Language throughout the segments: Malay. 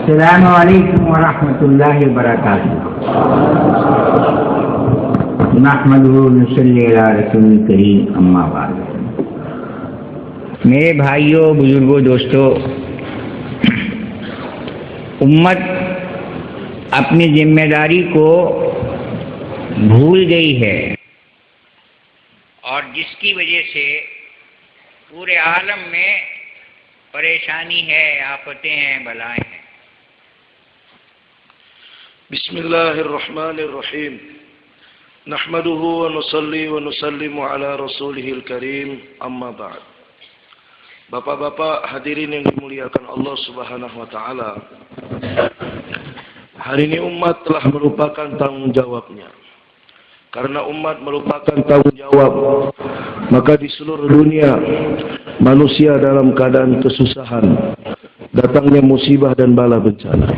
अस्सलामु अलैकुम वरहमतुल्लाहि वबरकातुहू। नहमदुहू व नसल्ली अला रसूलिल करीम, अम्मा बाद। मेरे भाइयों, बुजुर्गों, दोस्तों, उम्मत अपनी जिम्मेदारी को भूल गई है और जिसकी वजह से पूरे आलम में परेशानी है, आफतें हैं, बलाएं हैं। बिस्मिल्लाहिर्रहमानिर्रहीम। नहमदुहु व नुसल्ली व नुसल्लिमु अला रसूलिहिल करीम, अम्मा बाद। Bapak-bapak hadirin yang dimuliakan Allah Subhanahu wa taala. Hari ini umat telah melupakan tanggung jawabnya. Karena umat melupakan tanggung jawab, maka di seluruh dunia manusia dalam keadaan kesusahan, datangnya musibah dan bala bencana.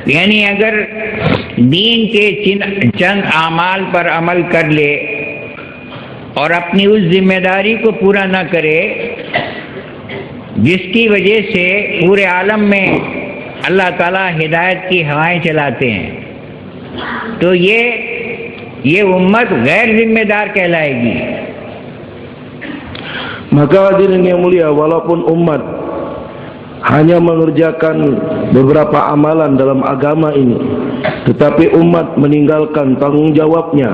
यानी अगर दीन के चंद आमाल पर अमल कर ले और अपनी उस जिम्मेदारी को पूरा न करे जिसकी वजह से पूरे आलम में अल्लाह ताला हिदायत की हवाएं चलाते हैं, तो ये उम्मत गैर जिम्मेदार कहलाएगी। Maka hadirin yang mulia, walaupun umat hanya mengerjakan beberapa amalan dalam agama ini, tetapi umat meninggalkan tanggung jawabnya,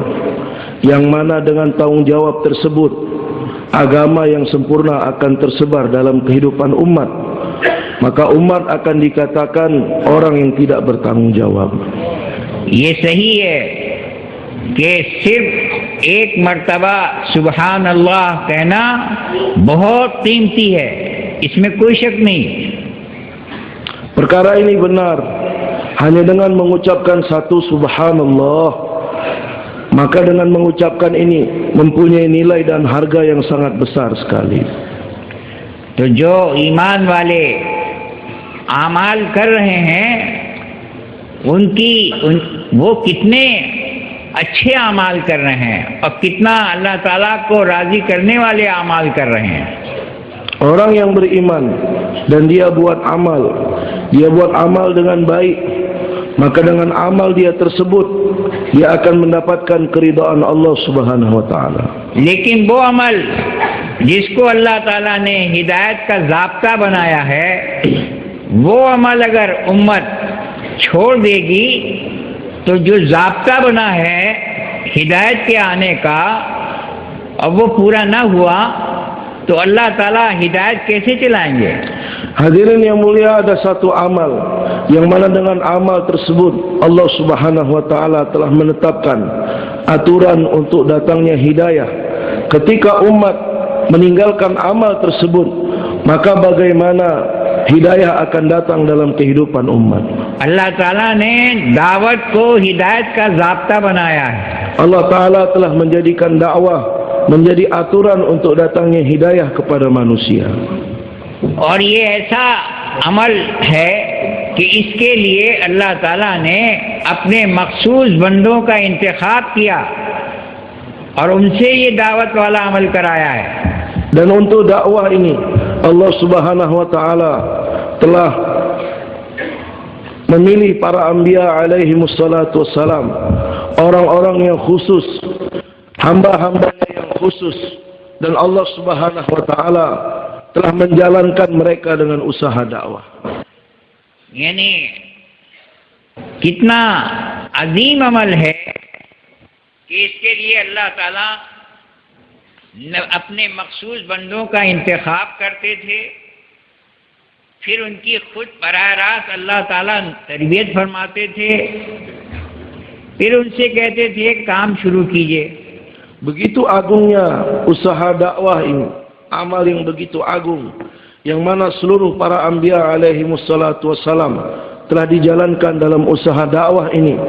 yang mana dengan tanggung jawab tersebut agama yang sempurna akan tersebar dalam kehidupan umat, maka umat akan dikatakan orang yang tidak bertanggung jawab. ये सही है कि सिर्फ एक मर्तबा सुबहान अल्लाह कहना बहुत कीमती है, इसमें कोई शक नहीं। Perkara ini benar, hanya dengan mengucapkan satu subhanallah, maka dengan mengucapkan ini mempunyai nilai dan harga yang sangat besar sekali. तो जो ईमान वाले आमाल कर रहे हैं वो कितने अच्छे आमाल कर रहे हैं और कितना अल्लाह ताला को राजी करने वाले आमाल कर रहे हैं। Orang yang beriman dan dia buat amal dengan baik, maka dengan amal dia tersebut dia akan mendapatkan keridhaan Allah Subhanahu wa taala. लेकिन वो अमल जिसको अल्लाह ताला ने हिदायत का ज़ाब्ता बनाया है, वो अमल अगर उम्मत छोड़ देगी तो जो ज़ाब्ता बना है हिदायत के आने का और वो पूरा ना हुआ तो अल्लाह ताला हिदायत कैसे चलाएंगे? Hadirin yang mulia, ada satu amal yang mana dengan amal tersebut Allah Subhanahu wa taala telah menetapkan aturan untuk datangnya hidayah. Ketika umat meninggalkan amal tersebut, maka bagaimana hidayah akan datang dalam kehidupan umat? अल्लाह ताला ने दावत को हिदायत का ज़ाब्ता बनाया है। Allah taala telah menjadikan dakwah menjadi aturan untuk datangnya hidayah kepada manusia. और ये ऐसा अमल है कि इसके लिए अल्लाह ताला ने अपने मखसूस बंदों का इंतखाब किया और उनसे ये दावत वाला अमल कराया है। Dan untuk dakwah ini Allah Subhanahu wa taala telah memilih para anbiya alaihi wassalatu wassalam, orang-orang yang khusus, hamba-hamba yang khusus, dan Allah Subhanahu wa taala telah menjalankan mereka dengan usaha dakwah. यानी कितना अजीम अमल है कि इसके लिए अल्लाह ताला अपने मखसूस बंदों का इंतखाब करते थे, फिर उनकी खुद बराह रास्त अल्लाह ताला तरबियत फरमाते थे, फिर उनसे कहते थे काम शुरू कीजिए। Begitu agungnya usaha dakwah ini, amal yang begitu agung, yang mana seluruh para anbiya alaihi wassalatu wassalam telah dijalankan dalam usaha dakwah ini.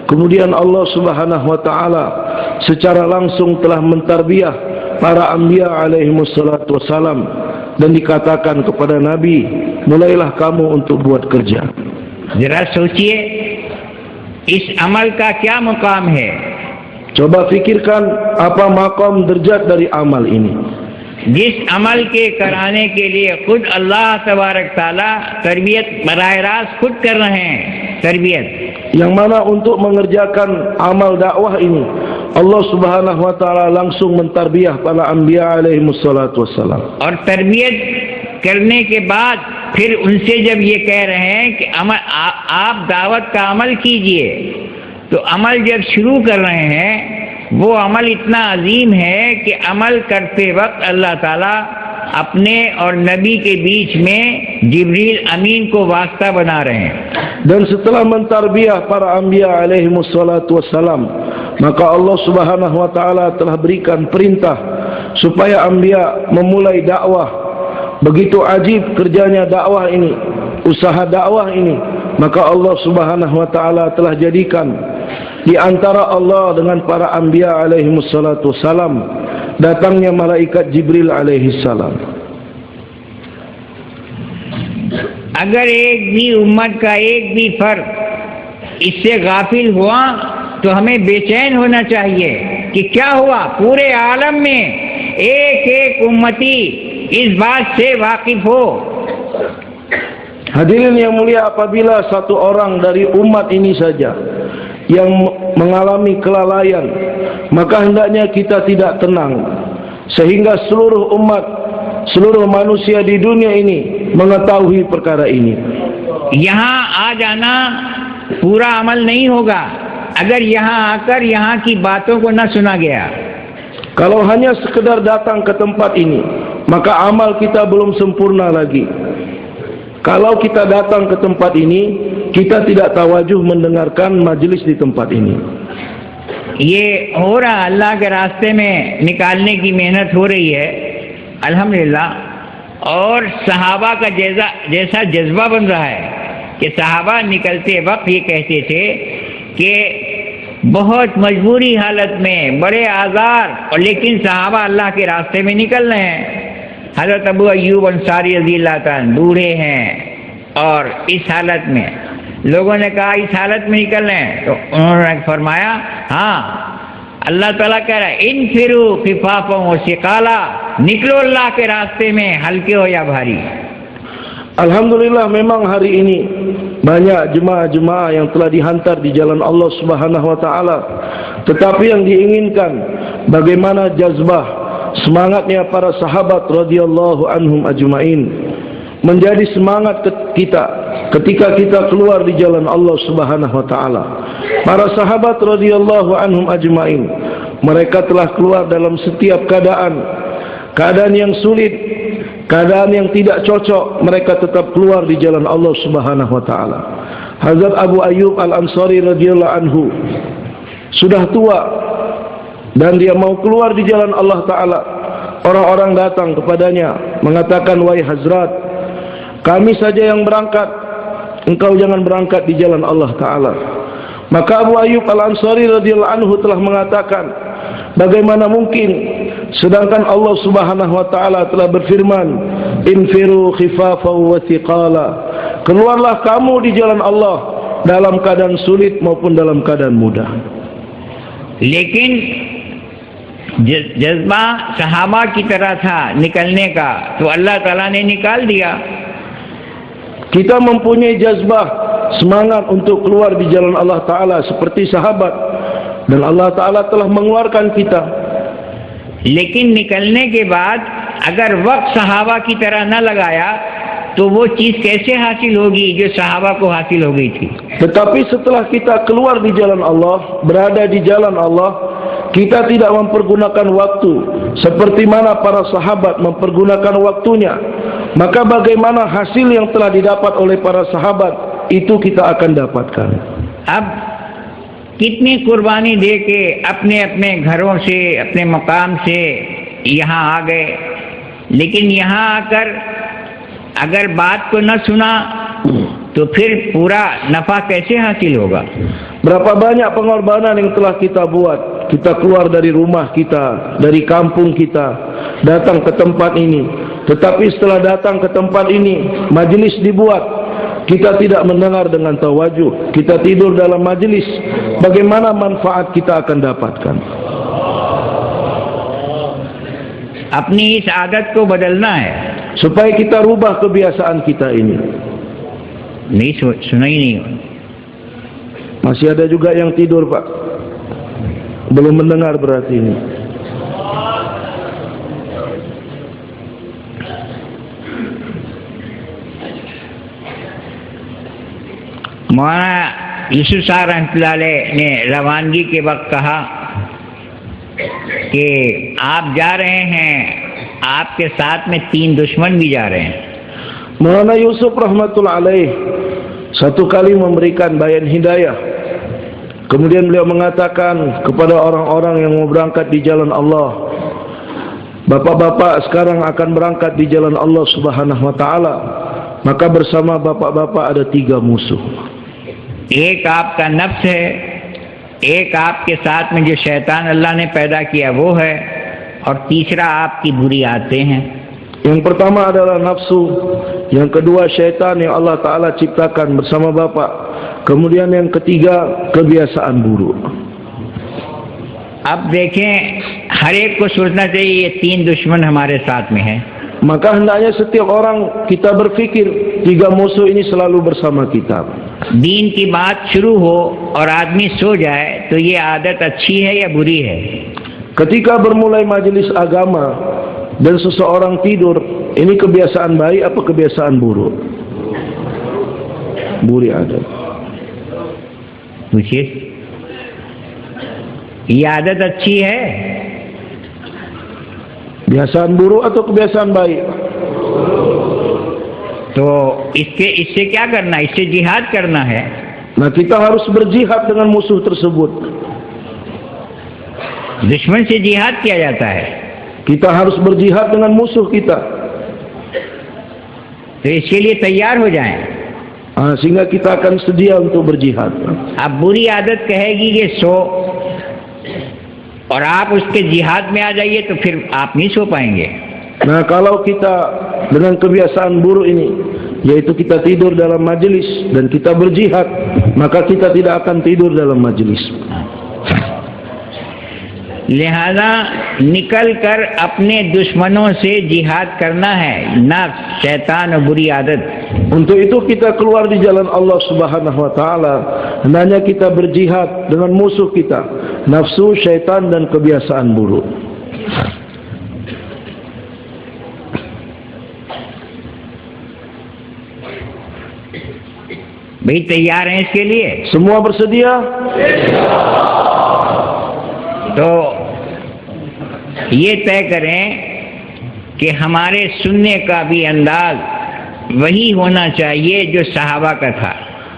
Kemudian Allah Subhanahu wa taala secara langsung telah mentarbiyah para anbiya alaihi wassalatu wassalam dan dikatakan kepada Nabi, mulailah kamu untuk buat kerja. जरा सोचिए इस अमल का क्या मुकाम है। Coba fikirkan apa maqam derajat dari amal ini. जिस अमल के कराने के लिए खुद अल्लाह तबारक ताला तरबियत बराह रास्त खुद कर रहे हैं, तरबियत, yang mana untuk mengerjakan amal dakwah ini Allah Subhanahu wa taala langsung mentarbiyah para anbiya alaihi wassalatu wassalam. और तरबियत करने के बाद फिर उनसे जब ये कह रहे हैं कि अमल आप दावत का अमल कीजिए, तो अमल जब शुरू कर रहे हैं वो अमल इतना अजीम है कि अमल करते वक्त अल्लाह ताला अपने और नबी के बीच में जिब्रील अमीन को वास्ता बना रहे हैं. Dan setelah mentarbiyah para anbiya alaihi wassalatu wassalam, maka Allah Subhanahu wa taala telah berikan perintah supaya anbiya memulai dakwah. Begitu ajib kerjanya dakwah ini, usaha dakwah ini, maka Allah Subhanahu wa taala telah jadikan di antara Allah dengan para anbiya alaihi wassalatu wassalam datangnya malaikat Jibril alaihi salam. अगर एक भी उम्मत का एक भी फर्द इससे गाफिल हुआ तो हमें बेचैन होना चाहिए कि क्या हुआ, पूरे आलम में एक एक उम्मती इस बात से वाकिफ हो. Hadirin yang mulia, apabila satu orang dari umat ini saja yang mengalami kelalaian, maka hendaknya kita tidak tenang sehingga seluruh umat, seluruh manusia di dunia ini mengetahui perkara ini. यहाँ आ जाना पूरा अमल नहीं होगा अगर यहाँ आकर यहाँ की बातों को न सुना गया. Kalau hanya sekedar datang ke tempat ini, maka amal kita belum sempurna lagi. Kalau kita datang ke tempat ini, kita tidak tawajuh mendengarkan majelis di tempat ini. ये हो रहा, अल्लाह के रास्ते में निकालने की मेहनत हो रही है अल्हम्दुलिल्लाह. और सहाबा का जैसा जज्बा बन रहा है कि सहाबा निकलते वक्त ये कहते थे कि बहुत मजबूरी हालत में, बड़े आज़ार, और लेकिन सहाबा अल्लाह के रास्ते में निकल रहे हैं. हज़रत अबू अय्यूब अंसारी रज़ियल्लाहु ताला बूढ़े हैं और इस हालत में लोगों ने कहा इस हालत में निकल रहे हैं, तो उन्होंने फरमाया हाँ, अल्लाह ताला कह रहा है इनफिरू खिफाफा व सिकाला, निकलो अल्लाह के रास्ते में हल्के हो या भारी. Alhamdulillah, memang hari ini banyak jemaah-jemaah yang telah dihantar di jalan Allah Subhanahu wa taala, tetapi yang diinginkan bagaimana jazbah semangatnya para sahabat radhiyallahu anhum ajmain menjadi semangat kita ketika kita keluar di jalan Allah Subhanahu wa taala. Para sahabat radhiyallahu anhum ajmain, mereka telah keluar dalam setiap keadaan yang sulit, keadaan yang tidak cocok, mereka tetap keluar di jalan Allah Subhanahu wa taala. Hazrat Abu Ayyub Al-Ansari radhiyallahu anhu sudah tua dan dia mau keluar di jalan Allah taala. Orang-orang datang kepadanya mengatakan, "Wahai Hazrat, kami saja yang berangkat, engkau jangan berangkat di jalan Allah taala." Maka Abu Ayyub Al-Ansari radhiyallahu anhu telah mengatakan, bagaimana mungkin sedangkan Allah Subhanahu wa taala telah berfirman, "Infiru khifafan wa thiqala." Keluarlah kamu di jalan Allah dalam keadaan sulit maupun dalam keadaan mudah. लेकिन जज्बा सहाबा की तरह था निकलने का, तो अल्लाह ताला ने निकाल दिया. Kita mempunyai jazbah, semangat untuk keluar di jalan Allah taala seperti sahabat, dan Allah taala telah mengeluarkan kita. लेकिन निकलने के बाद अगर वक्त सहाबा की तरह न लगाया तो वो चीज कैसे हासिल होगी जो सहाबा को हासिल हो गई थी. Tetapi setelah kita keluar di jalan Allah, berada di jalan Allah, kita tidak mempergunakan waktu seperti mana para sahabat mempergunakan waktunya, maka bagaimana hasil yang telah didapat oleh para sahabat itu kita akan dapatkan. अब कितनी कुर्बानी दे के अपने अपने घरों से, अपने मकाम से यहाँ आ गए, लेकिन यहाँ आकर अगर बात को न सुना तो फिर पूरा नफा कैसे हासिल होगा. Berapa banyak pengorbanan yang telah kita buat. Kita keluar dari rumah kita, dari kampung kita, datang ke tempat ini. Tetapi setelah datang ke tempat ini, majelis dibuat, kita tidak mendengar dengan tawajuh, kita tidur dalam majelis, bagaimana manfaat kita akan dapatkan? अपनी इस आदत को बदलना है। supaya kita rubah kebiasaan kita ini. नहीं सुना ही नहीं। Masih ada juga yang tidur, Pak. Belum mendengar berarti ini. मौलाना यूसुफ साहब रहमतुल्लाह अलैह ने रवानगी के वक्त कहा कि आप जा रहे हैं, आपके साथ में 3 दुश्मन भी जा रहे हैं। Maulana Yusuf rahmatullah alaih satu kali memberikan bayan hidayah. Kemudian beliau mengatakan kepada orang-orang yang mau berangkat di jalan Allah, bapak-bapak sekarang akan berangkat di jalan Allah Subhanahu wa taala. Maka bersama bapak-bapak ada 3 musuh. एक आपका नफ्स है, एक आपके साथ में जो शैतान अल्लाह ने पैदा किया वो है, और तीसरा आपकी बुरी आदतें हैं। Yang pertama adalah nafsu, yang kedua syaitan yang Allah Ta'ala ciptakan bersama bapak, kemudian yang ketiga kebiasaan buruk. अब देखें, हर एक को सोचना चाहिए ये 3 दुश्मन हमारे साथ में हैं। Maka hendaknya setiap orang kita berfikir 3 musuh ini selalu bersama kita. दीन की बात शुरू हो और आदमी सो जाए तो ये आदत अच्छी है या बुरी है? Ketika bermulai majelis agama dan seseorang tidur, ini kebiasaan baik apa kebiasaan buruk? Buruk adat. पूछिए, ये आदत अच्छी है? Kebiasaan buruk atau kebiasaan baik? तो इससे क्या करना? इससे जिहाद करना है। Nah, kita harus berjihad dengan musuh tersebut. दुश्मन से जिहाद किया जाता है, Kita harus berjihad dengan musuh kita. तो इसके लिए तैयार हो जाएं। Sehingga kita akan sedia untuk berjihad. अब बुरी आदत कहेगी कि सो, और आप उसके जिहाद में आ जाइए तो फिर आप नहीं सो पाएंगे। Nah, kalau kita dengan kebiasaan buruk ini, yaitu kita tidur dalam majelis dan kita berjihad, maka kita tidak akan tidur dalam majelis. लिहाजा निकल कर अपने दुश्मनों से जिहाद करना है, नफ्स, शैतान और बुरी आदत। Untuk itu kita keluar di jalan Allah Subhanahu wa taala, hendaknya kita berjihad dengan musuh kita, nafsu, syaitan dan kebiasaan buruk. भाई तैयार हैं इसके लिए? Semua bersedia? तो ये तय करें कि हमारे सुनने का भी अंदाज वही होना चाहिए जो सहाबा का था।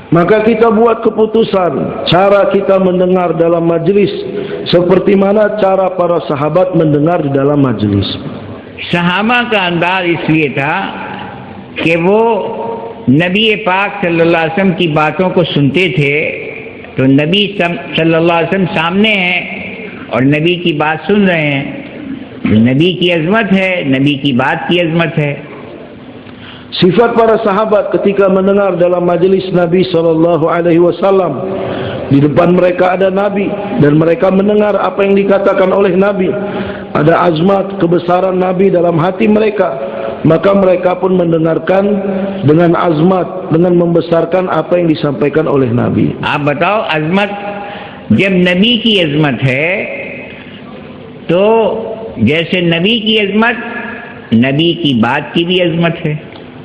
Maka kita buat keputusan cara kita mendengar dalam majelis seperti mana cara para sahabat mendengar di dalam majelis. सहाबा का अंदाज इसलिए था कि वो नबी पाक सल्लल्लाहु अलैहि वसल्लम की बातों को सुनते थे, तो नबी सल्लल्लाहु अलैहि वसल्लम सामने हैं और नबी की बात सुन रहे हैं, नबी की अजमत है, नबी की बात की अजमत है। Sifat para sahabat ketika mendengar dalam majelis Nabi Sallallahu Alaihi Wasallam, di depan mereka ada Nabi dan mereka mendengar apa yang dikatakan oleh Nabi, ada azmat kebesaran Nabi dalam hati mereka, maka mereka pun mendengarkan dengan azmat, dengan membesarkan apa yang disampaikan oleh Nabi. आप बताओ, अजमत जब नबी की अजमत है तो जैसे नबी की अजमत, नबी की बात की भी अजमत है।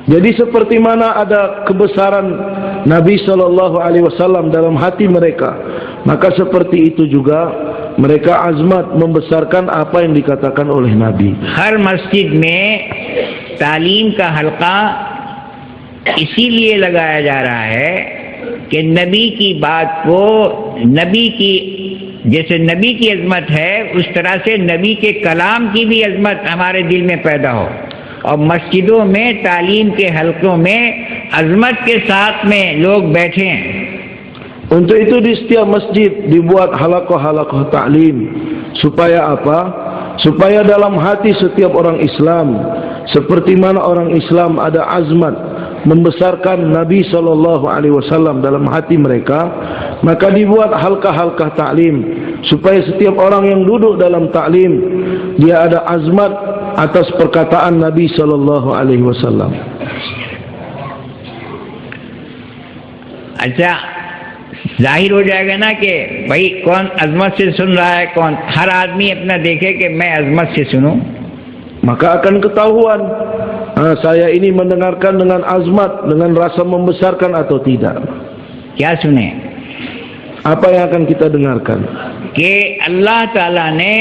Jadi seperti mana ada kebesaran Nabi Sallallahu Alaihi Wasallam dalam hati mereka, maka seperti itu juga mereka azmat membesarkan apa yang dikatakan oleh Nabi. हर मस्जिद में तालीम का हल्का इसीलिए लगाया जा रहा है कि नबी की बात को, नबी की जैसे नबी की अजमत है उस तरह से नबी के कलाम की भी अजमत हमारे दिल में पैदा हो, और मस्जिदों में तालीम के हलकों में अजमत के साथ में लोग बैठे हैं। Untuk itu di setiap masjid dibuat halaqah-halaqah ta'lim. Supaya apa? Supaya dalam hati setiap orang Islam, seperti mana orang Islam ada azmat membesarkan Nabi Sallallahu Alaihi Wasallam dalam hati mereka, maka dibuat halqah-halqah ta'lim supaya setiap orang yang duduk dalam ta'lim dia ada azmat atas perkataan Nabi sallallahu alaihi wasallam. अच्छा, जाहिर हो जाएगा ना कि भाई कौन अजमत से सुन रहा है, कौन, हर आदमी अपना देखे कि मैं अजमत से सुनूं. Maka akan ketahuan saya ini mendengarkan dengan azmat, dengan rasa membesarkan atau tidak. क्या सुने? Apa yang akan kita dengarkan? कि अल्लाह ताला ने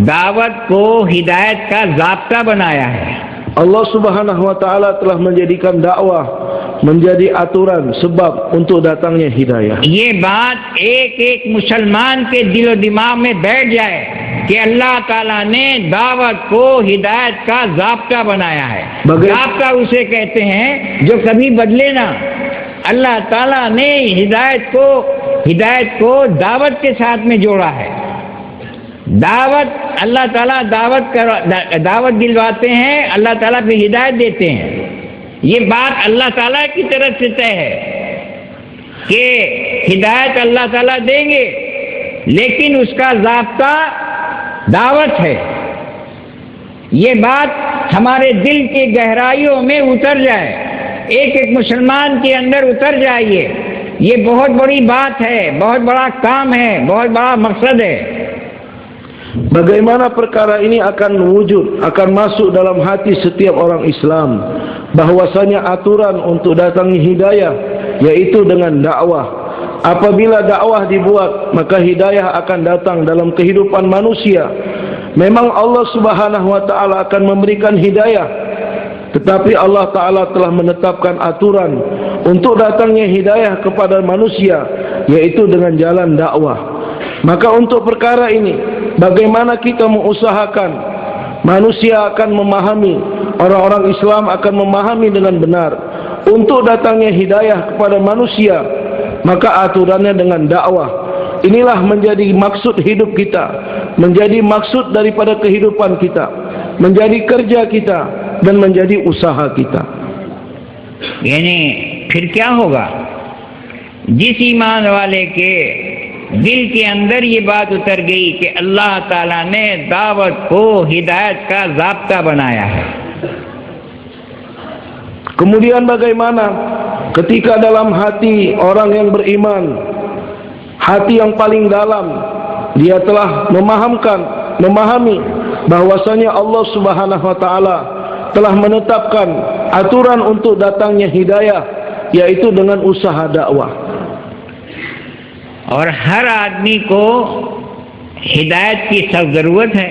दावत को हिदायत का ज़ाब्ता बनाया है. Allah Subhanahu wa taala telah menjadikan dakwah menjadi aturan sebab untuk datangnya hidayah. ये बात एक एक मुसलमान के दिलो दिमाग में बैठ जाए कि अल्लाह ताला ने दावत को हिदायत का ज़ाब्ता बनाया है. ज़ाब्ता उसे कहते हैं जो कभी बदले ना. अल्लाह ताला ने हिदायत को दावत के साथ में जोड़ा है. दावत, अल्लाह ताला दावत दिलवाते हैं, अल्लाह ताला फिर हिदायत देते हैं. ये बात अल्लाह ताला की तरफ से तय है कि हिदायत अल्लाह ताला देंगे, लेकिन उसका ज़ाब्ता दावत है. ये बात हमारे दिल की गहराइयों में उतर जाए, एक एक मुसलमान के अंदर उतर जाइए. ये बहुत बड़ी बात है, बहुत बड़ा काम है, बहुत बड़ा मकसद है. Bagaimana perkara ini akan wujud, akan masuk dalam hati setiap orang Islam, bahwasanya aturan untuk datangnya hidayah yaitu dengan dakwah. Apabila dakwah dibuat, maka hidayah akan datang dalam kehidupan manusia. Memang Allah Subhanahu wa taala akan memberikan hidayah, tetapi Allah taala telah menetapkan aturan untuk datangnya hidayah kepada manusia yaitu dengan jalan dakwah. Maka untuk perkara ini, bagaimana kita mengusahakan manusia akan memahami, orang-orang Islam akan memahami dengan benar untuk datangnya hidayah kepada manusia, maka aturannya dengan dakwah. Inilah menjadi maksud hidup kita, menjadi maksud daripada kehidupan kita, menjadi kerja kita dan menjadi usaha kita. यानी फिर क्या होगा? जिस ईमान वाले के दिल के अंदर ये बात उतर गई कि अल्लाह ताला ने दावत को हिदायत का ज़ाब्ता बनाया है. Kemudian bagaimana ketika dalam hati orang yang beriman, hati yang paling dalam, dia telah memahami bahwasanya Allah Subhanahu wa taala telah menetapkan aturan untuk datangnya hidayah yaitu dengan usaha dakwah. और हर आदमी को हिदायत की सख्त जरूरत है.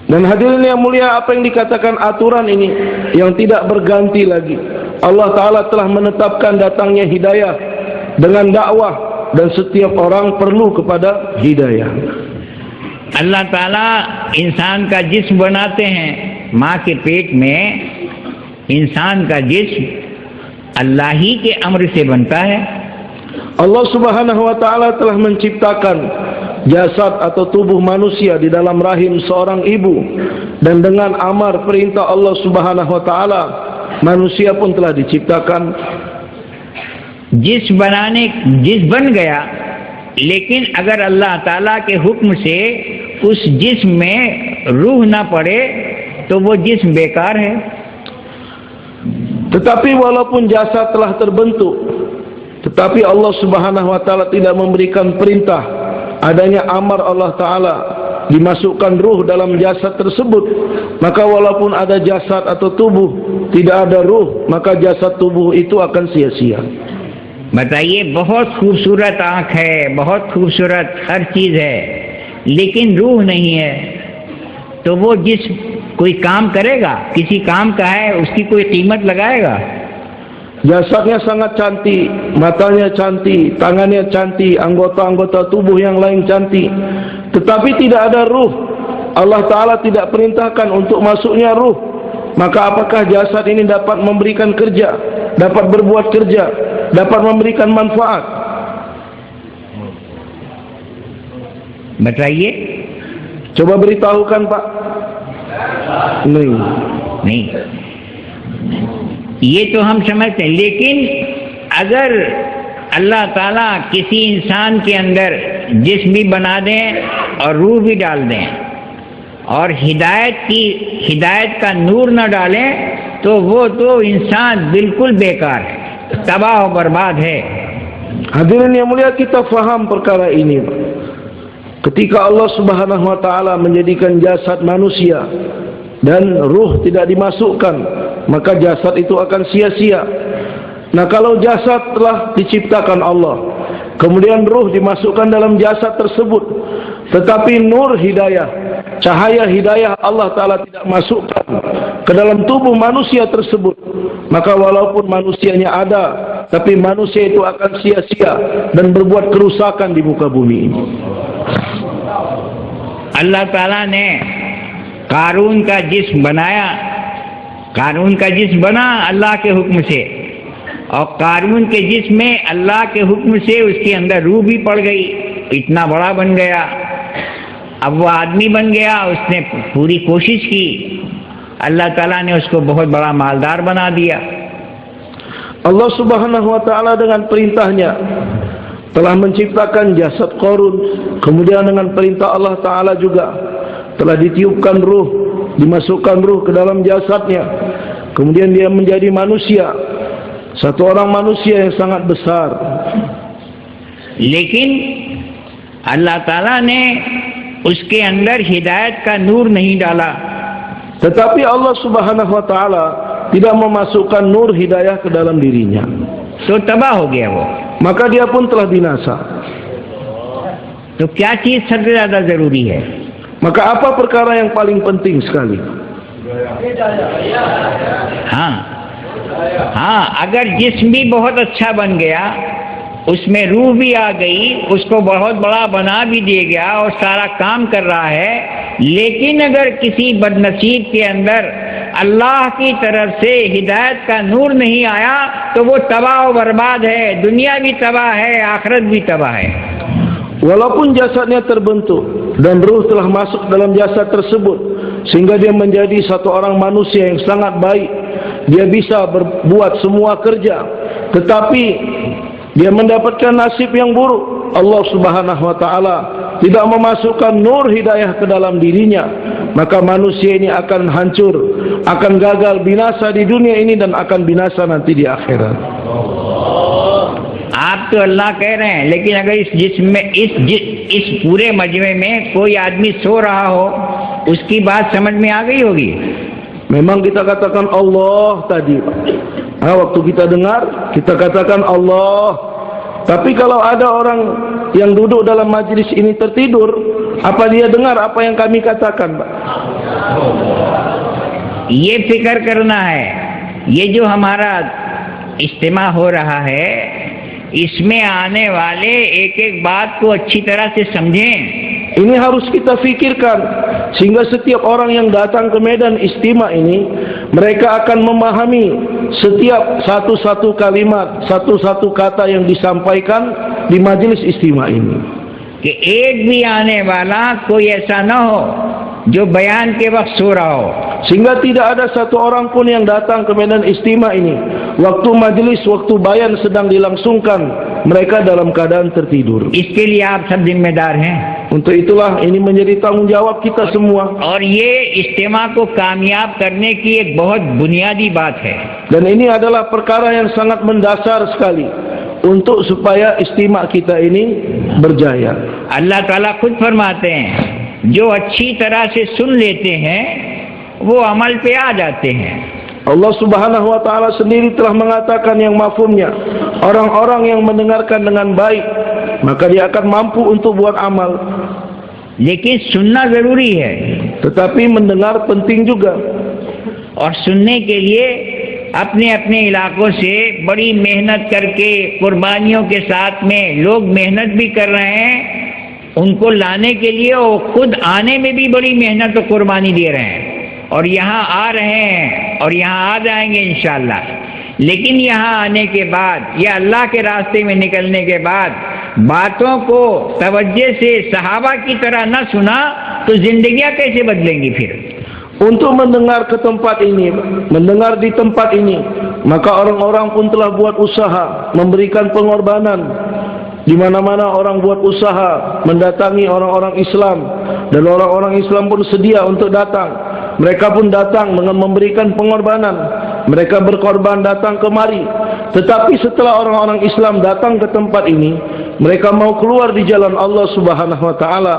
Dan hadirin yang mulia, apa yang dikatakan aturan ini yang tidak berganti lagi. Allah Ta'ala telah menetapkan datangnya hidayah dengan dakwah dan setiap orang perlu kepada hidayah. अल्लाह ताला इंसान का जिस्म बनाते हैं. माँ के पेट में इंसान का जिस्म अल्लाह ही के अम्र से बनता है. Allah Subhanahu wa taala telah menciptakan jasad atau tubuh manusia di dalam rahim seorang ibu, dan dengan amar perintah Allah Subhanahu wa taala manusia pun telah diciptakan. जिस्म बन गया, लेकिन अगर अल्लाह ताला के हुक्म से उस जिस्म में रूह ना पड़े तो वो जिस्म बेकार है. Tetapi walaupun jasad telah terbentuk, tetapi Allah Subhanahu wa taala tidak memberikan perintah adanya amar Allah taala dimasukkan ruh dalam jasad tersebut, maka walaupun ada jasad atau tubuh tidak ada ruh, maka jasad tubuh itu akan sia-sia. बताइए, बहुत खूबसूरत आँख है, बहुत खूबसूरत हर चीज़ है, लेकिन रूह नहीं है, तो वो जिस्म कोई काम करेगा? किसी काम का है, उसकी कोई कीमत लगाएगा? Jasadnya sangat cantik, matanya cantik, tangannya cantik, anggota-anggota tubuh yang lain cantik, tetapi tidak ada ruh. Allah Ta'ala tidak perintahkan untuk masuknya ruh. Maka apakah jasad ini dapat memberikan kerja, dapat berbuat kerja, dapat memberikan manfaat? बताइए. Coba beritahukan Pak. नहीं, ये तो हम समझते हैं, लेकिन अगर अल्लाह ताला किसी इंसान के अंदर जिस्म भी बना दें और रूह भी डाल दें और हिदायत का नूर न डालें तो वो तो इंसान बिल्कुल बेकार है, तबाह और बर्बाद है। Hadirin yang mulia, kita faham perkara ini. Ketika Allah Subhanahu wa taala menjadikan jasad manusia dan ruh tidak dimasukkan, maka jasad itu akan sia-sia. Nah, kalau jasad telah diciptakan Allah, kemudian ruh dimasukkan dalam jasad tersebut, tetapi nur hidayah, cahaya hidayah Allah Ta'ala tidak masukkan ke dalam tubuh manusia tersebut, maka walaupun manusianya ada, tapi manusia itu akan sia-sia dan berbuat kerusakan di muka bumi ini. अल्लाह ताला ने कारून का जिस्म बनाया, कारून का जिस्म बना अल्लाह के हुक्म से, और कारून के जिस्म में अल्लाह के हुक्म से उसके अंदर रूह भी पड़ गई, इतना बड़ा बन गया। अब वो आदमी बन गया, उसने पूरी कोशिश की, अल्लाह ताला ने उसको बहुत बड़ा मालदार बना दिया। Allah Subhanahu wa taala dengan perintahnya telah menciptakan jasad Qarun, kemudian dengan perintah Allah Ta'ala juga telah ditiupkan ruh, dimasukkan ruh ke dalam jasadnya, kemudian dia menjadi manusia, satu orang manusia yang sangat besar. लेकिन अल्लाह ताला ने उसके अंदर हिदायत का नूर नहीं डाला, Tetapi Allah Subhanahu wa taala tidak memasukkan nur hidayah ke dalam dirinya, तो तबाह हो गया वो। maka dia pun telah binasa. तो क्या चीज सबसे ज्यादा जरूरी है? Maka apa perkara yang paling penting sekali? हाँ हाँ, अगर जिस्म भी बहुत अच्छा बन गया, उसमें रूह भी आ गई, उसको बहुत बड़ा बना भी दिया गया और सारा काम कर रहा है, लेकिन अगर किसी बदनसीब के अंदर अल्लाह की तरफ से हिदायत का नूर नहीं आया तो वो तबाह और बर्बाद है, दुनिया भी तबाह है, आखिरत भी तबाह है। Walaupun jasadnya terbentuk dan ruh telah masuk dalam jasad tersebut sehingga dia menjadi satu orang manusia yang sangat baik, dia bisa berbuat semua kerja, tetapi dia mendapatkan nasib yang buruk. Allah Subhanahu wa taala tidak memasukkan nur hidayah ke dalam dirinya, maka manusia ini akan hancur, akan gagal, binasa di dunia ini dan akan binasa nanti di akhirat. आप तो अल्लाह कह रहे हैं, लेकिन अगर इस जिस्म में इस पूरे मजमे में कोई आदमी सो रहा हो, उसकी बात समझ में आ गई होगी। Memang kita katakan Allah tadi, waktu kita dengar kita katakan Allah. Tapi kalau ada orang yang duduk dalam majlis ini tertidur, apa dia dengar apa yang kami katakan, Pak? ये फिक्र करना है, ये जो हमारा इज्तिमा हो रहा है, इसमें आने वाले एक एक बात को अच्छी तरह से समझें। Ini harus kita fikirkan sehingga setiap orang yang datang ke medan istima ini, mereka akan memahami setiap satu-satu kalimat, satu-satu kata yang disampaikan di majelis istima ini. कि एक भी आने वाला कोई ऐसा न हो जो बयान के वक्त सो रहा हो, sehingga tidak ada satu orang pun yang datang ke medan istima ini waktu majelis, waktu bayan sedang dilangsungkan, mereka dalam keadaan tertidur. इसके लिए आप सब जिम्मेदार हैं। Untuk itulah ini menjadi tanggung jawab kita semua. और ये इज्तिमा को कामयाब करने की एक बहुत बुनियादी बात है। Dan ini adalah perkara yang sangat mendasar sekali untuk supaya istima kita ini berjaya. अल्लाह ताला खुद फरमाते हैं, जो अच्छी तरह से सुन लेते हैं वो अमल पे आ जाते हैं। Allah Subhanahu wa taala sendiri telah mengatakan yang mafhumnya, orang-orang yang mendengarkan dengan baik maka dia akan mampu untuk buat amal. लेकिन सुनना जरूरी है, Tetapi mendengar penting juga. और सुनने के लिए अपने अपने इलाकों से बड़ी मेहनत करके, कुर्बानियों के साथ में लोग मेहनत भी कर रहे हैं, उनको लाने के लिए वो खुद आने में भी बड़ी मेहनत और कुर्बानी दे रहे हैं, और यहाँ आ रहे हैं और यहाँ आ जाएंगे इंशाअल्लाह। लेकिन यहाँ आने के बाद या अल्लाह के रास्ते में निकलने के बाद बातों को तवज्जो से सहाबा की तरह न सुना तो जिंदगियां कैसे बदलेंगी फिर? Untuk mendengar ke tempat ini, mendengar di tempat ini, maka orang-orang pun telah buat usaha, memberikan pengorbanan. Di mana-mana orang buat usaha mendatangi orang-orang Islam, dan orang-orang Islam pun sedia untuk datang. Mereka pun datang dengan memberikan pengorbanan. Mereka berkorban datang kemari. Tetapi setelah orang-orang Islam datang ke tempat ini, mereka mau keluar di jalan Allah Subhanahu wa taala.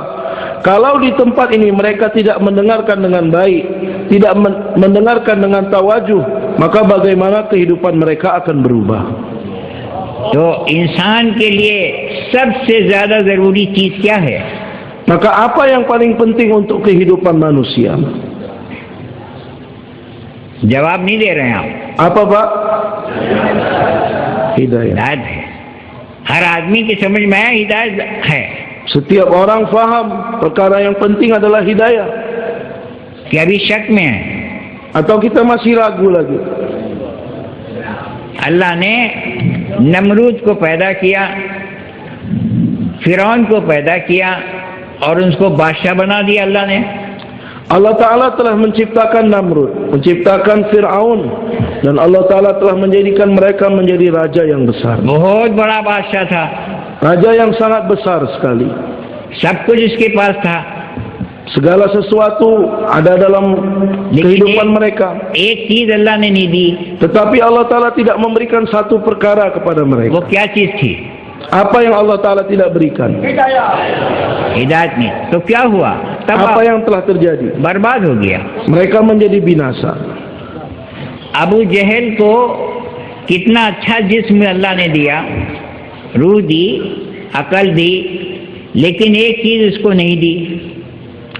Kalau di tempat ini mereka tidak mendengarkan dengan baik, tidak mendengarkan dengan tawajuh, maka bagaimana kehidupan mereka akan berubah. तो इंसान के लिए सबसे ज्यादा जरूरी चीज क्या है? Maka apa yang paling penting untuk kehidupan manusia? जवाब नहीं दे रहे हैं आप। Apa Pak? Hidayah. हिदायत है, हर आदमी की समझ में आया हिदायत है। Setiap orang faham perkara yang penting adalah hidayah. क्या अभी शक में है? Atau kita masih ragu lagi? अल्लाह ने नमरूद को पैदा किया, फिरौन को पैदा किया और उसको बादशाह बना दिया अल्लाह ने। Allah Ta'ala telah menciptakan Namrud, menciptakan Fir'aun, dan Allah Ta'ala telah menjadikan mereka menjadi raja yang besar. बहुत बड़ा बादशाह था, Raja yang sangat besar sekali. सब कुछ उसके पास था, Segala sesuatu ada dalam kehidupan mereka. एक चीज अल्लाह ने नहीं दी। Tetapi Allah Ta'ala tidak memberikan satu perkara kepada वो mereka. क्या चीज थी? Apa yang Allah Ta'ala tidak berikan? हिदायत नहीं। तो क्या हुआ? तब Apa yang telah terjadi? बर्बाद हो गया। Mereka menjadi binasa. अबू जहल को कितना अच्छा जिस्म अल्लाह ने दिया, रूह दी, अकल दी, लेकिन एक चीज उसको नहीं दी।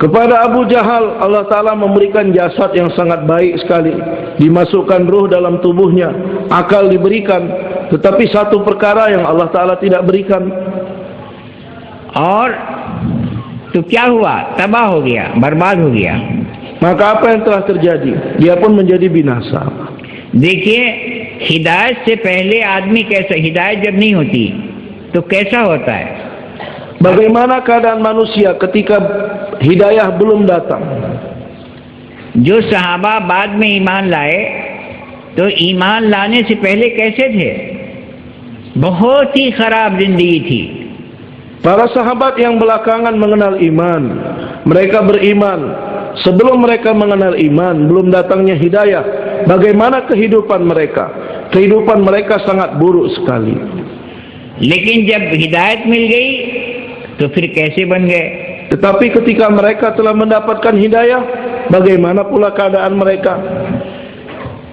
Kepada Abu Jahal Allah Ta'ala memberikan jasad yang sangat baik sekali, dimasukkan ruh dalam tubuhnya, akal diberikan, tetapi satu perkara yang Allah Ta'ala tidak berikan. और तो क्या हुआ? तबाह हो गया, बर्बाद हो गया। Maka apa yang telah terjadi? Dia pun menjadi binasa. देखिए, हिदायत से पहले आदमी कैसा, हिदायत जब नहीं होती तो कैसा होता है? Bagaimana keadaan manusia ketika hidayah belum datang? जो सहाबा बाद में ईमान लाए, तो ईमान लाने से पहले कैसे थे? बहुत ही खराब जिंदगी थी। Para sahabat yang belakangan mengenal iman, mereka beriman. Sebelum mereka mengenal iman, belum datangnya hidayah, bagaimana kehidupan mereka? Kehidupan mereka sangat buruk sekali. लेकिन जब हिदायत मिल गई तो फिर कैसे बन गए? Tetapi ketika mereka telah mendapatkan hidayah, bagaimana pula keadaan mereka?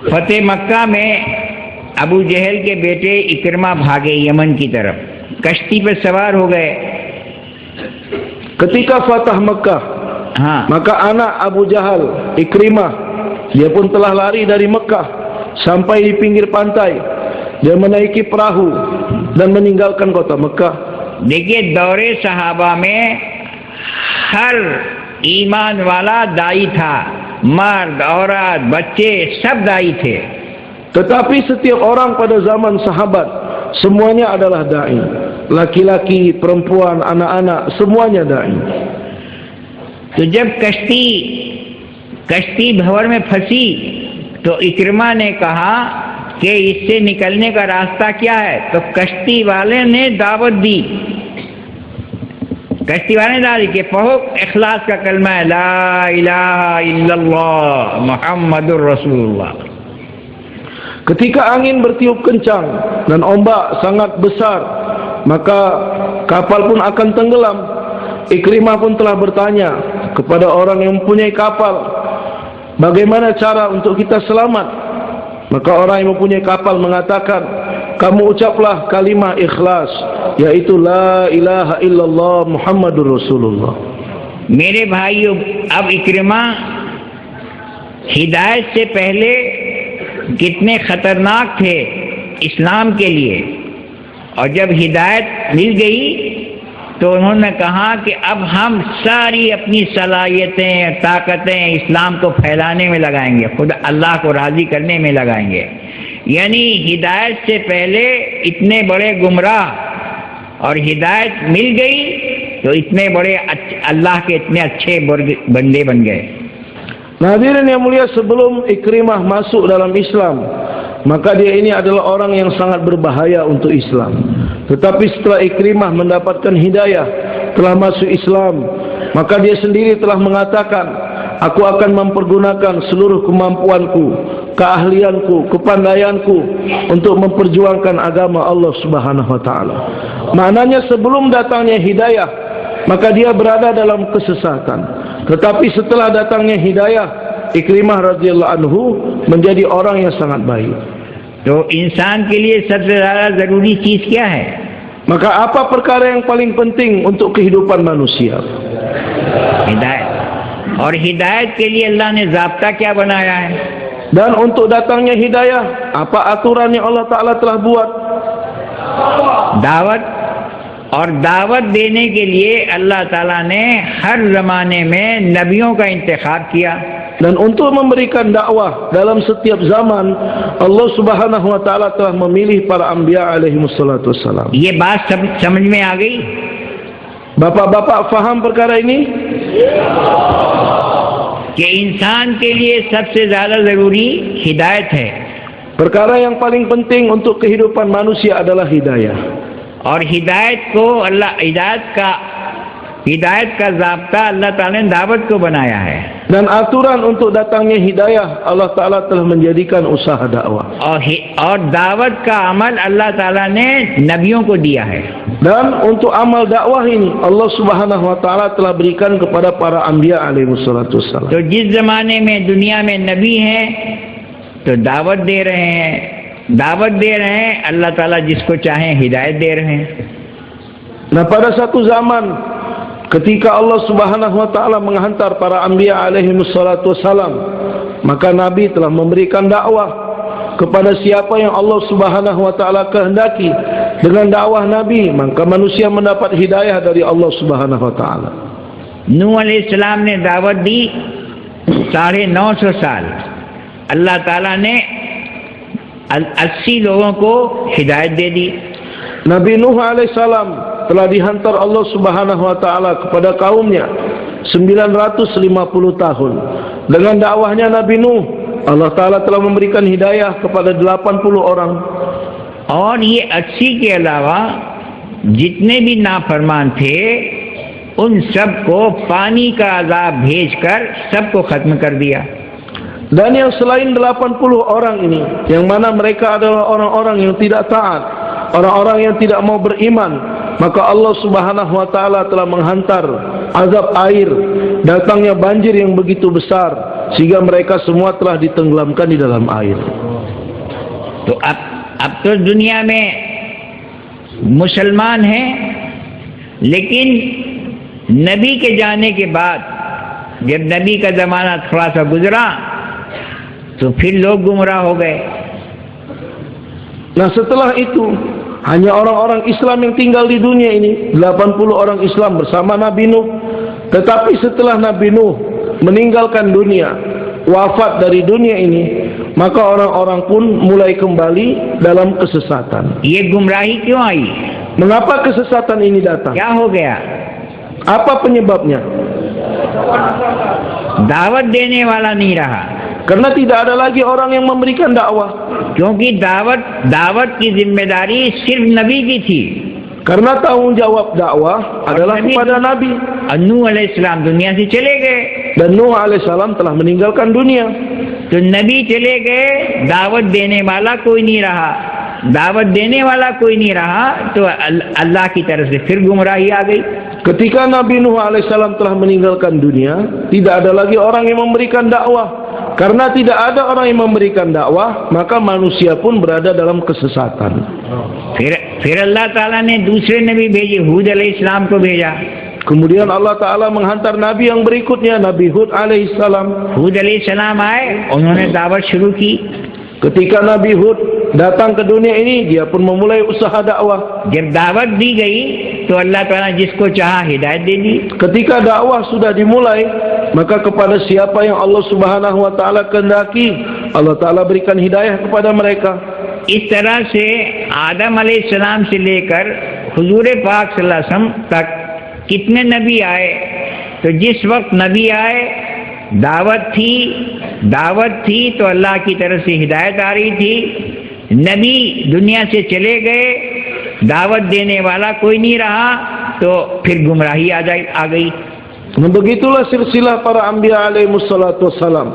फतेह मक्का में अबू जहल के बेटे इकरमा भागे यमन की तरफ, कश्ती पर सवार हो गए। Ketika Fatah Mekah, हाँ, maka anak Abu Jahal, Ikrimah, dia pun telah lari dari Mekah sampai di pinggir pantai. Dia menaiki perahu dan meninggalkan kota Mekah. देखिए दौरे सहाबा में हर ईमान वाला दाई था, मर्द, औरत, बच्चे सब दाई थे। Tetapi setiap orang pada zaman sahabat semuanya adalah dai. Laki-laki, perempuan, anak-anak, semuanya dai. तो जब कश्ती भंवर में फंसी तो इकरमा ने कहा कि इससे निकलने का रास्ता क्या है? तो कश्ती वाले ने दावत दी, कश्ती वाले ने दावत दी कि पढ़ो इखलास का कलमा है, ला इलाहा इल्लल्लाह मुहम्मदुर रसूलुल्लाह। Ketika angin bertiup kencang dan ombak sangat besar, maka kapal pun akan tenggelam. Ikrimah pun telah bertanya kepada orang yang mempunyai kapal, bagaimana cara untuk kita selamat? Maka orang yang mempunyai kapal mengatakan, kamu ucaplah kalimah ikhlas, yaitu la ilaha illallah Muhammadur Rasulullah. मेरे भाइयों, अब इकरमा हिदायत से पहले कितने खतरनाक थे इस्लाम के लिए, और जब हिदायत मिल गई तो उन्होंने कहा कि अब हम सारी अपनी सलाहियतें, ताकतें इस्लाम को फैलाने में लगाएंगे, खुद अल्लाह को राज़ी करने में लगाएंगे। यानी हिदायत से पहले इतने बड़े गुमराह और हिदायत मिल गई तो इतने बड़े अल्लाह के इतने अच्छे बंदे बन गए। Hadirin yang mulia, sebelum Ikrimah masuk dalam Islam, maka dia ini adalah orang yang sangat berbahaya untuk Islam. Tetapi setelah Ikrimah mendapatkan hidayah, telah masuk Islam, maka dia sendiri telah mengatakan, aku akan mempergunakan seluruh kemampuanku, keahlianku, kepandaianku untuk memperjuangkan agama Allah Subhanahu wa taala. Maknanya sebelum datangnya hidayah, maka dia berada dalam kesesatan. Tetapi setelah datangnya hidayah, Ikrimah radhiyallahu anhu menjadi orang yang sangat baik. तो इंसान के लिए सबसे ज़्यादा ज़रूरी चीज़ क्या है? Maka apa perkara yang paling penting untuk kehidupan manusia? हिदायत. और हिदायत के लिए अल्लाह ने ज़ाब्ता क्या बनाया है? Dan untuk datangnya hidayah, apa aturan yang Allah Ta'ala telah buat? दावत. और दावत देने के लिए अल्लाह ताला ने हर ज़माने में नबियों का इंतखाब किया. Dan untuk memberikan dakwah dalam setiap zaman, Allah Subhanahu wa taala telah memilih para anbiya alaihi wassalatu wassalam. ये बात समझ में आ गई? Bapak-bapak faham perkara ini? कि इंसान के लिए सबसे ज़्यादा ज़रूरी हिदायत है. Perkara yang paling penting untuk kehidupan manusia adalah hidayah. और हिदायत को अल्लाह हिदायत का ज़ाब्ता अल्लाह ताला ने दावत को बनाया है. Dan aturan untuk datangnya hidayah, Allah Ta'ala telah menjadikan usaha dakwah. और दावत का अमल अल्लाह ताला ने नबियों को दिया है. Dan untuk amal dakwah ini, Allah Subhanahu wa taala telah berikan kepada para anbiya alaihi wassalatu wassalam. तो जिस ज़माने में दुनिया में नबी हैं तो दावत दे रहे हैं, अल्लाह ताला जिसको चाहें हिदायत दे रहे हैं. Nah, pada satu zaman ketika Allah Subhanahu wa taala menghantar para anbiya alaihi wassalatu wassalam, maka nabi telah memberikan dakwah kepada siapa yang Allah Subhanahu wa taala kehendaki. Dengan dakwah nabi, maka manusia mendapat hidayah dari Allah Subhanahu wa taala. नूह अलैहिस्सलाम ने दावत दी 950 साल. अल्लाह ताला ने 80 लोगों को हिदायत दे दी. Nabi Nuh alaihissalam telah dihantar Allah Subhanahu wa taala kepada kaumnya 950 tahun. Dengan dakwahnya Nabi Nuh, Allah Taala telah memberikan hidayah kepada 80 orang. और ये 80 के अलावा जितने भी नाफरमान थे उन सबको पानी का अजाब भेजकर सबको खत्म कर दिया. Dan yang selain 80 orang ini, yang mana mereka adalah orang-orang yang tidak taat, orang-orang yang tidak mau beriman, maka Allah Subhanahu wa taala telah menghantar azab air, datangnya banjir yang begitu besar sehingga mereka semua telah ditenggelamkan di dalam air. तो अब तो दुनिया में मुसलमान हैं, लेकिन नबी के जाने के बाद जब नबी का ज़माना थोड़ा सा गुजरा तो फिर लोग गुमराह हो गए. Nah, setelah itu hanya orang-orang Islam yang tinggal di dunia ini, 80 orang Islam bersama Nabi Nuh. Tetapi setelah Nabi Nuh meninggalkan dunia, wafat dari dunia ini, maka orang-orang pun mulai kembali dalam kesesatan. ये गुमराही क्यों आई? Mengapa kesesatan ini datang? क्या हो गया? Apa penyebabnya? दावत देने वाला नहीं रहा. Karena tidak ada lagi orang yang memberikan dakwah. क्योंकि दावत की जिम्मेदारी सिर्फ नबी की थी. Karena tanggung jawab dakwah adalah kepada Nabi. नूह अलैहिस्सलाम दुनिया से चले गए. Dan Nuh alaihissalam telah meninggalkan dunia. तो नबी चले गए, दावत देने वाला कोई नहीं रहा, तो अल्लाह की तरफ से फिर गुमराही आ गई. Ketika Nabi Nuh alaihissalam telah meninggalkan dunia, tidak ada lagi orang yang memberikan dakwah. Karena tidak ada orang yang memberikan dakwah, maka manusia pun berada dalam kesesatan. फिर अल्लाह ताला ने दूसरे नबी भेजे, हूद अलैहिस्सलाम को भेजा. Kemudian Allah Ta'ala menghantar Nabi yang berikutnya, Nabi Hud alaihissalam. हूद अलैहिस्सलाम आए, उन्होंने दावत शुरू की. Ketika Nabi Hud datang ke dunia ini, dia pun memulai usaha dakwah. जब दावत दी गई तो अल्लाह ताला जिसको चाहा हिदायत दे दी. Ketika dakwah sudah dimulai, maka kepada siapa yang Allah Subhanahu wa taala kehendaki, Allah Ta'ala berikan hidayah kepada mereka. इस तरह से आदम अलैहिस्सलाम से लेकर हुजूर पाक सल्लल्लाहु अलैहि वसल्लम तक कितने नबी आए, तो जिस वक्त नबी आए दावत थी तो अल्लाह की तरफ से हिदायत आ रही थी. नबी दुनिया से चले गए, दावत देने वाला कोई नहीं रहा, तो फिर गुमराही आ गई। Nah, begitulah silsilah para anbiya alaihi wassalatu wassalam.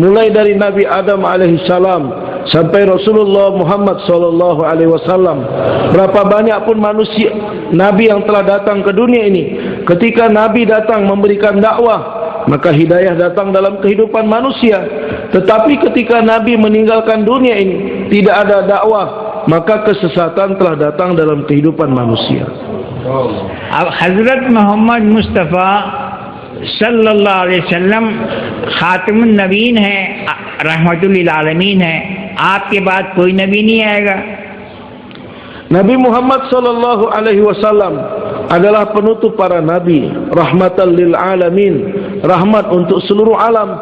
Mulai dari Nabi Adam alaihi salam sampai Rasulullah Muhammad sallallahu alaihi wasallam. Berapa banyak pun manusia nabi yang telah datang ke dunia ini, ketika nabi datang memberikan dakwah, maka hidayah datang dalam kehidupan manusia. Tetapi ketika nabi meninggalkan dunia ini, tidak ada dakwah, maka kesesatan telah datang dalam kehidupan manusia. Hazrat Muhammad Mustafa सल्लल्लाहु अलैहि वसल्लम खातिमुन नबीन है, रहमतुल लिल आलमीन है, आपके बाद कोई नबी नहीं आएगा। Nabi Muhammad sallallahu alaihi wasallam adalah penutup para nabi, rahmatan lil alamin, rahmat untuk seluruh alam.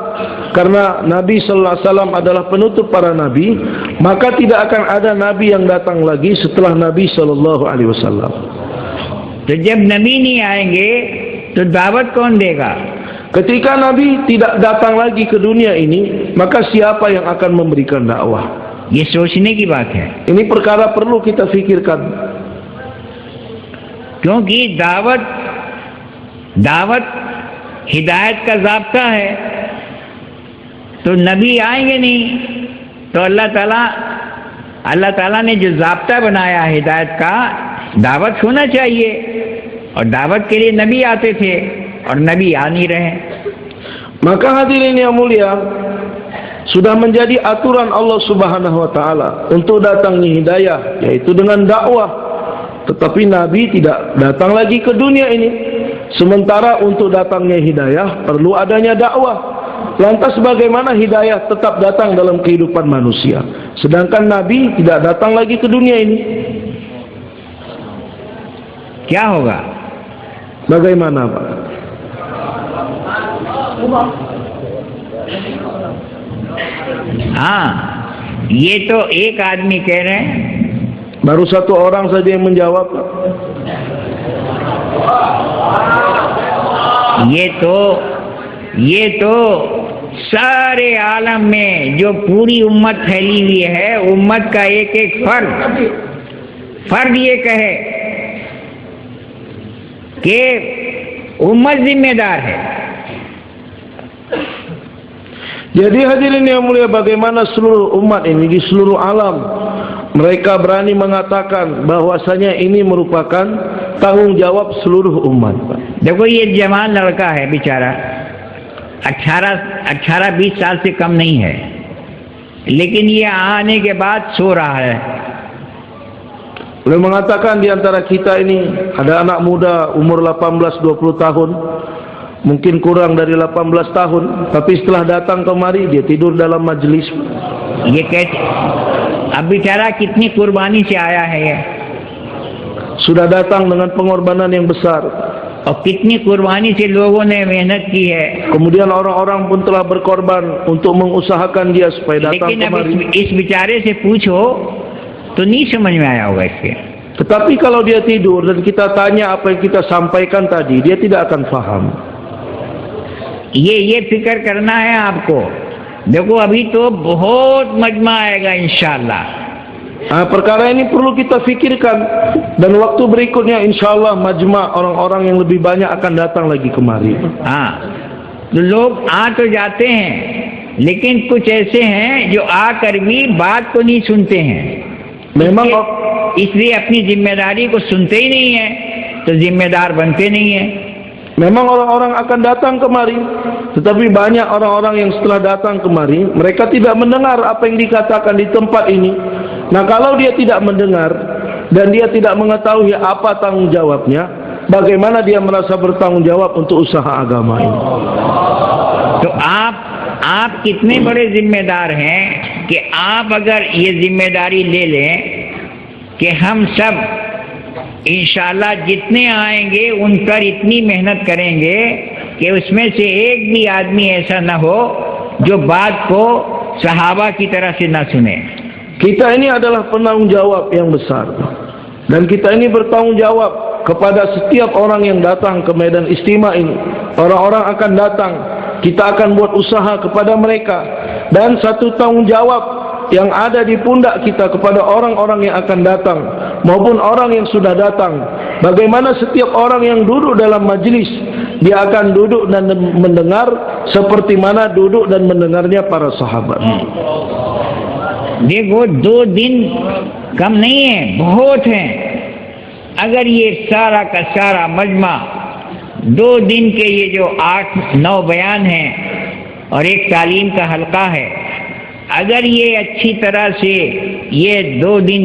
Karena Nabi sallallahu alaihi wasallam adalah penutup para nabi, maka tidak akan ada nabi yang datang lagi setelah Nabi sallallahu alaihi wasallam. तो जब नबी नहीं आएंगे तो दावत कौन देगा? Ketika Nabi tidak datang lagi ke dunia ini, maka siapa yang akan memberikan dakwah? ये सोचने की बात है, Ini perkara perlu kita fikirkan. क्योंकि दावत हिदायत का ज़ाब्ता है। तो नबी आएंगे नहीं तो अल्लाह ताला ने जो ज़ाब्ता बनाया हिदायत का, दावत होना चाहिए, और दावत के लिए नबी आते थे और नबी आ नहीं रहे। Maka hadirin yang mulia, sudah menjadi aturan Allah Subhanahu wa taala untuk datangnya hidayah, yaitu dengan dakwah. Tetapi Nabi tidak datang lagi ke dunia ini. Sementara untuk datangnya hidayah perlu adanya dakwah. Lantas bagaimana hidayah tetap datang dalam kehidupan manusia, sedangkan Nabi tidak datang lagi ke dunia ini? क्या होगा? Bagaimana, Pak? हाँ, ये तो एक आदमी कह रहे हैं, Baru satu orang saja yang menjawab. ये तो सारे आलम में जो पूरी उम्मत फैली हुई है, उम्मत का एक एक फर्द ये कहे कि उम्मत जिम्मेदार है। Jadi hadirin yang mulia, bagaimana seluruh umat ini di seluruh alam mereka berani mengatakan bahwasanya ini merupakan tanggung jawab seluruh umat. देखो ये जवान लड़का है बेचारा, 18-20 साल से कम नहीं है, लेकिन ये आने के बाद सो रहा है। Beliau mengatakan di antara kita ini ada anak muda umur 18-20 tahun, mungkin kurang dari 18 tahun, tapi setelah datang kemari dia tidur dalam majelis. ये कैसे, अब बेचारा कितनी कुर्बानी से आया है ये, Sudah datang dengan pengorbanan yang besar. और कितनी कुर्बानी से लोगों ने मेहनत की है। Kemudian orang-orang pun telah berkorban untuk mengusahakan dia supaya datang लेकिन अब kemari. इस बेचारे से पूछो तो नहीं समझ में आया होगा इसके। Tetapi kalau dia tidur dan kita tanya apa yang kita sampaikan tadi, dia tidak akan faham. ये फिक्र करना है आपको। देखो अभी तो बहुत मजमा आएगा इंशाअल्लाह। Perkara ini perlu kita fikirkan, dan waktu berikutnya insyaallah majma' orang-orang yang lebih banyak akan datang lagi kemari. हाँ, तो लोग आ तो जाते हैं, लेकिन कुछ ऐसे हैं जो आकर भी बात को नहीं सुनते हैं। Memang इसलिए अपनी जिम्मेदारी को सुनते ही नहीं है, तो जिम्मेदार बनते नहीं है। memang orang-orang akan datang kemari, tetapi banyak orang-orang yang setelah datang kemari mereka tidak mendengar apa yang dikatakan di tempat ini. Nah, kalau dia tidak mendengar dan dia tidak mengetahui apa tanggung jawabnya, bagaimana dia merasa bertanggung jawab untuk usaha agama ini? तो आप कितने बड़े जिम्मेदार हैं कि आप अगर ये जिम्मेदारी ले लें कि हम सब इंशाल्लाह जितने आएंगे उन पर इतनी मेहनत करेंगे कि उसमें से एक भी आदमी ऐसा न हो जो बात को सहाबा की तरह से न सुने। Kita ini adalah penanggung jawab yang besar, dan kita ini bertanggung jawab kepada setiap orang yang datang ke medan istimewa ini. Orang-orang akan datang, kita akan buat usaha kepada mereka, dan satu tanggung jawab yang ada di pundak kita kepada orang-orang yang akan datang maupun orang yang sudah datang. Bagaimana setiap orang yang duduk dalam majlis, dia akan duduk dan mendengar seperti mana duduk dan mendengarnya para sahabat. देखो 2 दिन कम नहीं है, बहुत है। अगर ये सारा का सारा मजमा 2 दिन के ये जो 8-9 बयान हैं और एक तालीम का हल्का है, अगर ये अच्छी तरह से ये 2 दिन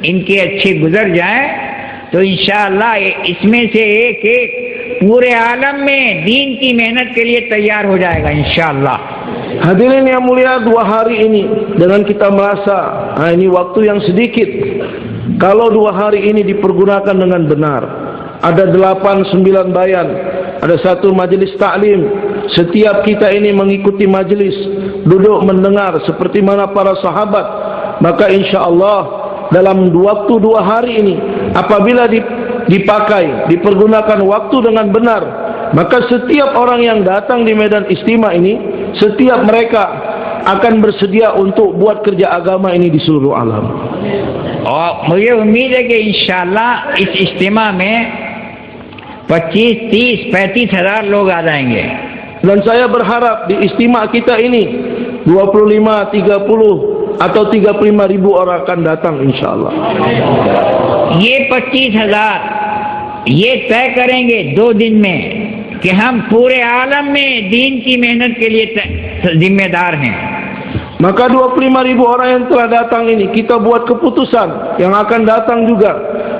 इनके अच्छे गुजर जाएं तो इंशाअल्लाह इसमें से एक पूरे आलम में दीन की मेहनत के लिए तैयार हो जाएगा इंशाअल्लाह। Hadirin yang mulia, 2 hari ini dengan kita merasa ini waktu yang sedikit. Kalau 2 hari ini dipergunakan dengan benar, ada 8-9 bayan, ada 1 majlis taklim. Setiap kita ini mengikuti majlis, duduk mendengar seperti mana para sahabat, maka insya-Allah dalam waktu 2 hari ini apabila dipakai, dipergunakan waktu dengan benar, maka setiap orang yang datang di medan istimewa ini, setiap mereka akan bersedia untuk buat kerja agama ini di seluruh alam. और मुझे उम्मीद है कि इंशाअल्लाह इस इज्तिमा में 25, 30, 35 हजार लोग आ जाएंगे। Dan saya berharap di istimewa kita ini 25, 30 atau 35 ribu orang akan datang insyaAllah. ये 25 हजार ये तय करेंगे 2 दिन में कि हम पूरे आलम में दीन की मेहनत के लिए जिम्मेदार हैं। Maka 25 ribu orang yang telah datang ini kita buat keputusan yang akan datang juga,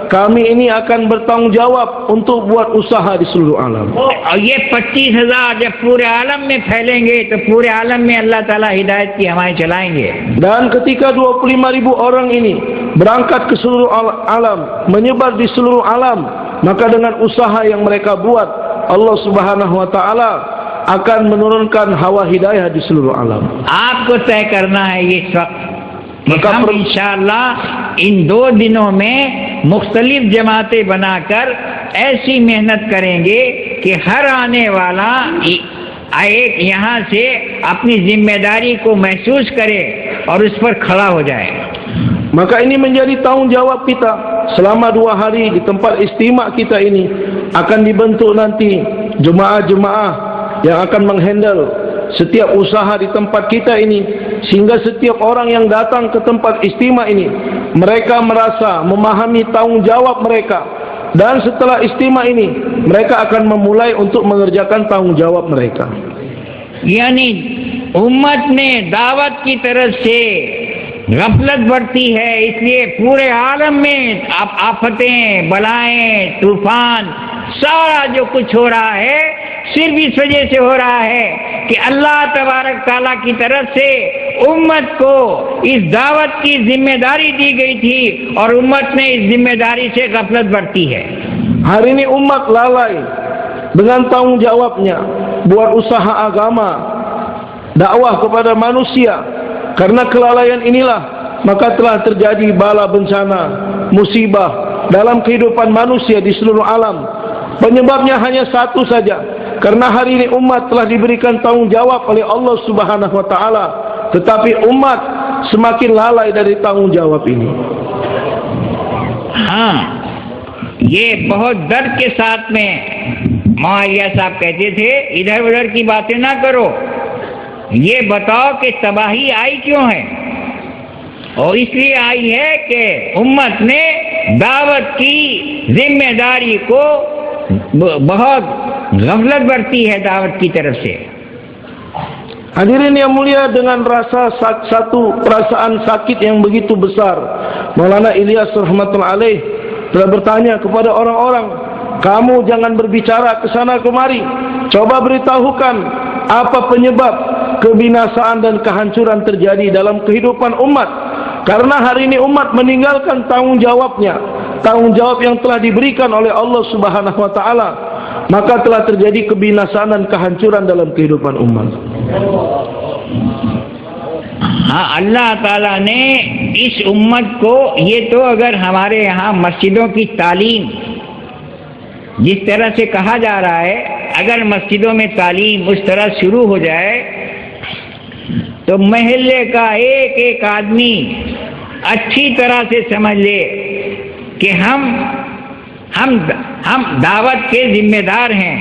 kami ini akan bertanggung jawab untuk buat usaha di seluruh alam. और ये 25 हजार जब पूरे आलम में फैलेंगे तो पूरे आलम में अल्लाह ताला हिदायत की हमारे चलाएंगे। Dan ketika 25 ribu orang ini berangkat ke seluruh alam, menyebar di seluruh alam, maka dengan usaha yang mereka buat, Allah Subhanahu wa taala akan menurunkan hawa hidayah di seluruh alam. आपको तय करना है ये वक्त कि हम इंशाअल्लाह इन 2 दिनों में मुख्तलिफ जमातें बनाकर ऐसी मेहनत करेंगे कि हर आने वाला एक यहाँ से अपनी जिम्मेदारी को महसूस करे और उस पर खड़ा हो जाए। Maka ini menjadi tanggungjawab kita selama 2 hari di tempat istimewa kita ini. Akan dibentuk nanti jemaah-jemaah yang akan menghandle setiap usaha di tempat kita ini, sehingga setiap orang yang datang ke tempat istimewa ini mereka merasa memahami tanggungjawab mereka, dan setelah istimewa ini mereka akan memulai untuk mengerjakan tanggungjawab mereka. यानी उम्मत में दावत की तरफ से गफलत बढ़ती है, इसलिए पूरे आलम में आफतें, बलाएं, तूफान, सारा जो कुछ हो रहा है सिर्फ इस वजह से हो रहा है कि अल्लाह तबारक ताला की तरफ से उम्मत को इस दावत की जिम्मेदारी दी गई थी और उम्मत में इस जिम्मेदारी से गफलत बढ़ती है। Hari ini umat lalai dengan tanggung jawabnya buat usaha agama, dakwah kepada manusia. Karena kelalaian inilah maka telah terjadi bala bencana, musibah dalam kehidupan manusia di seluruh alam. Penyebabnya hanya satu saja, karena hari ini umat telah diberikan tanggung jawab oleh Allah Subhanahu wa taala, tetapi umat semakin lalai dari tanggung jawab ini. हाँ, ये बहुत दर्द के साथ में मौलाना साहब कहते थे, इधर उधर की बातें ना करो, ये बताओ कि तबाही आई क्यों है। और इसलिए आई है कि उम्मत ने दावत की जिम्मेदारी को बहुत गफलत बढ़ती है दावत की तरफ से। Hadirin yang mulia, dengan rasa satu perasaan sakit yang begitu besar, Maulana Ilyas rahmatullah alaih telah bertanya kepada orang-orang, kamu jangan berbicara ke sana kemari, coba beritahukan apa penyebab kebinasaan dan kehancuran terjadi dalam kehidupan umat. Karena hari ini umat meninggalkan tanggung jawabnya, tanggung jawab yang telah diberikan oleh Allah Subhanahu wa taala, maka telah terjadi kebinasaan dan kehancuran dalam kehidupan umat. हाँ, अल्लाह ताला ने इस उम्मत को, ये तो अगर हमारे यहाँ मस्जिदों की तालीम जिस तरह से कहा जा रहा है, अगर मस्जिदों में तालीम उस तरह शुरू हो जाए तो महल्ले का एक एक आदमी अच्छी तरह से समझ ले कि हम दावत के जिम्मेदार हैं,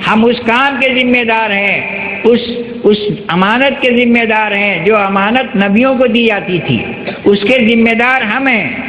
हम उस काम के जिम्मेदार हैं, उस अमानत के जिम्मेदार हैं जो अमानत नबियों को दी जाती थी, उसके जिम्मेदार हम हैं।